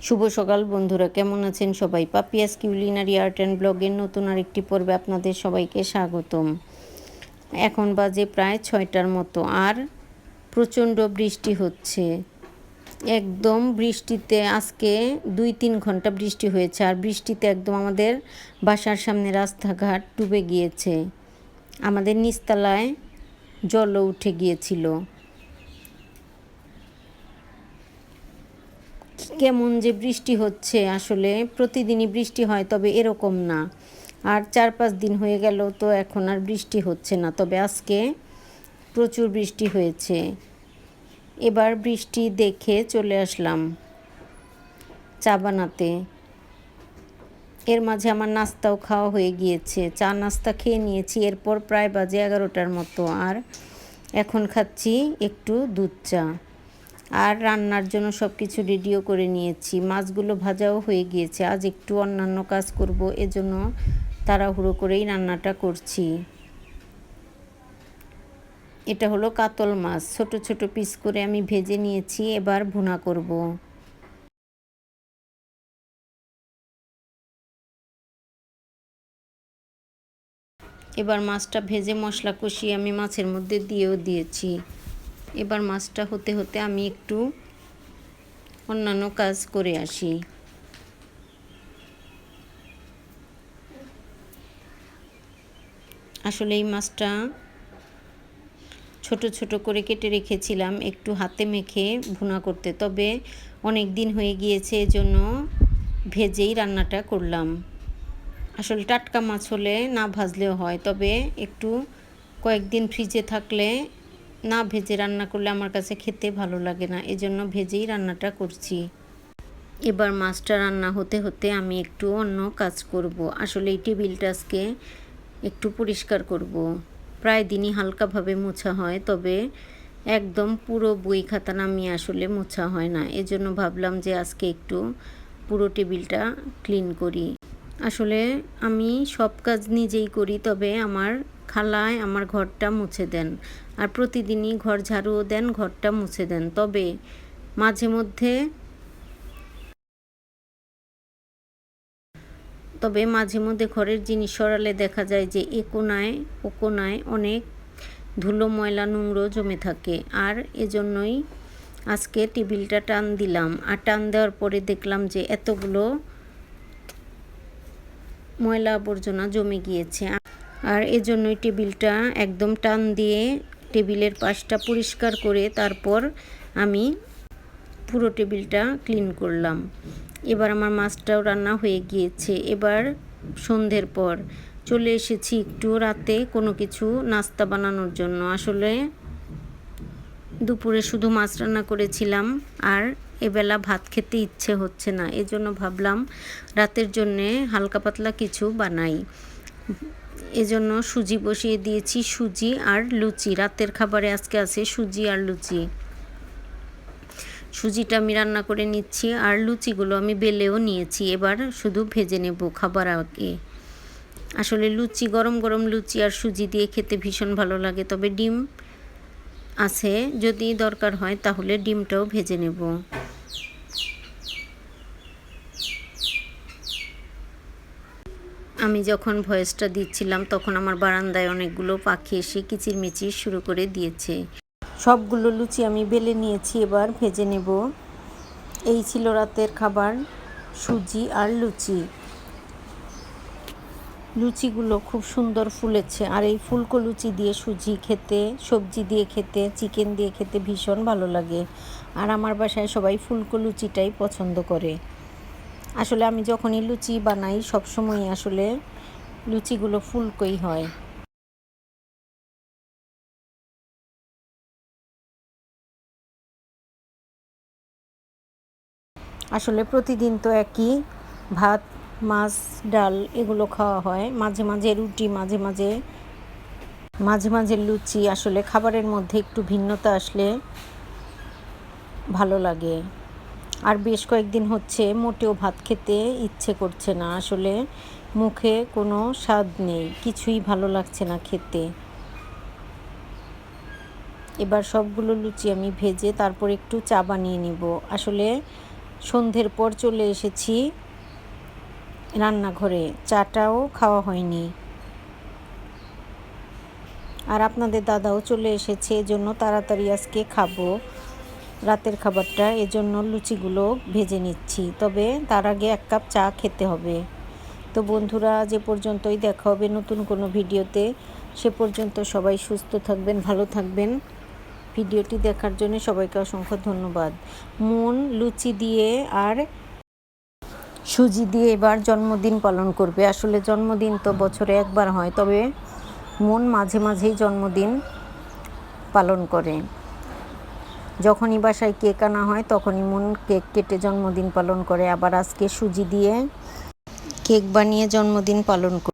শুভ সকাল বন্ধুরা, কেমন আছেন সবাই? পাপিয়াস কিউলিনারি আর্ট অ্যান্ড ব্লগের নতুন আরেকটি পর্বে আপনাদের সবাইকে স্বাগতম। এখন বাজে প্রায় 6টার মতো, আর প্রচণ্ড বৃষ্টি হচ্ছে। একদম বৃষ্টিতে আজকে 2-3 ঘন্টা বৃষ্টি হয়েছে, আর বৃষ্টিতে একদম আমাদের বাসার সামনে রাস্তাঘাট ডুবে গিয়েছে। আমাদের নিচতলায় জলও উঠে গিয়েছিল। কেমন যে বৃষ্টি হচ্ছে, আসলে প্রতিদিনই বৃষ্টি হয়, তবে এরকম না। আর 4-5 দিন হয়ে গেল তো এখন আর বৃষ্টি হচ্ছে না, তবে আজকে প্রচুর বৃষ্টি হয়েছে। এবার বৃষ্টি দেখে চলে আসলাম চা বানাতে। এর মাঝে আমার নাস্তাও খাওয়া হয়ে গিয়েছে, চা নাস্তা খেয়ে নিয়েছি। এরপর প্রায় বাজে 11টার মতো, আর এখন খাচ্ছি একটু দুধ চা। আর রান্নার জন্য সব কিছু রেডিও করে নিয়েছি, মাছগুলো ভাজাও হয়ে গিয়েছে। আজ একটু অন্যান্য কাজ করব, এজন্য তাড়াহুড়ো করেই রান্নাটা করছি। এটা হলো কাতল মাছ, ছোট ছোট পিস করে আমি ভেজে নিয়েছি, এবার ভুনা করব। এবার মাছটা ভেজে মশলা কষিয়ে আমি মাছের মধ্যে দিয়েও দিয়েছি। এবার মাছটা হতে হতে আমি একটু অন্যান্য কাজ করে আসি। আসলে এই মাছটা ছোট ছোট করে কেটে রেখেছিলাম একটু হাতে মেখে ভুনা করতে, তবে অনেক দিন হয়ে গিয়েছে, এজন্য ভেজেই রান্নাটা করলাম। আসলে টাটকা মাছ হলে না ভাজলেও হয়, তবে একটু কয়েকদিন ফ্রিজে থাকলে না ভেজে রান্না করলে আমার কাছে খেতে ভালো লাগে না, এজন্য ভেজেই রান্নাটা করছি। এবার মাছটা রান্না হতে হতে আমি একটু অন্য কাজ করব। আসলে এই টেবিলটা আজকে একটু পরিষ্কার করব। প্রায় দিনই হালকাভাবে মোছা হয়, তবে একদম পুরো বই খাতা নামিয়ে আসলে মোছা হয় না, এজন্য ভাবলাম যে আজকে একটু পুরো টেবিলটা ক্লিন করি। আসলে আমি সব কাজ নিজেই করি, তবে আমার খালায় আমার ঘরটা মুছে দেন, আর প্রতিদিনই ঘর ঝাড়ুও দেন, ঘরটা মুছে দেন। তবে মাঝে মধ্যে ঘরের জিনিস সরালে দেখা যায় যে এ কোনায় ও কোনায় অনেক ধুলো ময়লা নোংরা জমে থাকে, আর এজন্যই আজকে টেবিলটা টান দিলাম। আর টান দেওয়ার পরে দেখলাম যে এতগুলো ময়লা আবর্জনা জমে গিয়েছে, আর এজন্যই টেবিলটা একদম টান দিয়ে টেবিলের পাশটা পরিষ্কার করে তারপর আমি পুরো টেবিলটা ক্লিন করলাম। এবার আমার মাছটাও রান্না হয়ে গিয়েছে। এবার সন্ধ্যের পর চলে এসেছি একটু রাতে কোনো কিছু নাস্তা বানানোর জন্য। আসলে দুপুরে শুধু মাছ রান্না করেছিলাম, আর এবেলা ভাত খেতে ইচ্ছে হচ্ছে না, এজন্য ভাবলাম রাতের জন্যে হালকা পাতলা কিছু বানাই। এজন্য সুজি বসিয়ে দিয়েছি, সুজি আর লুচি। রাতের খাবারে আজকে আছে সুজি আর লুচি। সুজিটা আমি রান্না করে নিচ্ছি, আর লুচিগুলো আমি বেলেও নিয়েছি, এবার শুধু ভেজে নেব খাবার আগে। আসলে লুচি, গরম গরম লুচি আর সুজি দিয়ে খেতে ভীষণ ভালো লাগে, তবে ডিম আছে, যদি দরকার হয় তাহলে ডিমটাও ভেজে নেব। আমি যখন ভয়েসটা দিচ্ছিলাম তখন আমার বারান্দায় অনেকগুলো পাখি এসে কিচিরমিচির শুরু করে দিয়েছে। সবগুলো লুচি আমি বেলে নিয়েছি, এবার ভেজে নেব। এই ছিল রাতের খাবার, সুজি আর লুচি। লুচিগুলো খুব সুন্দর ফুলেছে, আর এই ফুলকো লুচি দিয়ে সুজি খেতে, সবজি দিয়ে খেতে, চিকেন দিয়ে খেতে ভীষণ ভালো লাগে। আর আমার বাসায় সবাই ফুলকো লুচিটাই পছন্দ করে। আসলে আমি যখনই লুচি বানাই সবসময় আসলে লুচিগুলো ফুলকোই হয়। আসলে প্রতিদিন তো একই ভাত, মাছ, ডাল এগুলো খাওয়া হয়, মাঝে মাঝে রুটি, মাঝে মাঝে লুচি। আসলে খাবারের মধ্যে একটু ভিন্নতা আসলে ভালো লাগে। আর বেশ কয়েকদিন হচ্ছে মোটেও ভাত খেতে ইচ্ছে করছে না, আসলে মুখে কোনো স্বাদ নেই, কিছুই ভালো লাগছে না খেতে। এবার সবগুলো লুচি আমি ভেজে তারপর একটু চা বানিয়ে নিব। আসলে সন্ধ্যের পর চলে এসেছি রান্নাঘরে, চাটাও খাওয়া হয়নি। আর আপনাদের দাদাও চলে এসেছে, এজন্য তাড়াতাড়ি আজকে খাবো রাতের খাবারটা, এজন্য লুচিগুলো ভেজে নিচ্ছি। তবে তার আগে 1 কাপ চা খেতে হবে। তো বন্ধুরা, যে পর্যন্তই দেখা হবে নতুন কোনো ভিডিওতে, সে পর্যন্ত সবাই সুস্থ থাকবেন, ভালো থাকবেন। ভিডিওটি দেখার জন্য সবাইকে অসংখ্য ধন্যবাদ। মন লুচি দিয়ে আর সুজি দিয়ে এবার জন্মদিন পালন করবে। আসলে জন্মদিন তো বছরে একবার হয়, তবে মন মাঝে মাঝেই জন্মদিন পালন করে। যখনই বাসায় কেক আনা হয় তখনই মন কেক কেটে জন্মদিন পালন করে। আবার আজকে সুজি দিয়ে কেক বানিয়ে জন্মদিন পালন করে।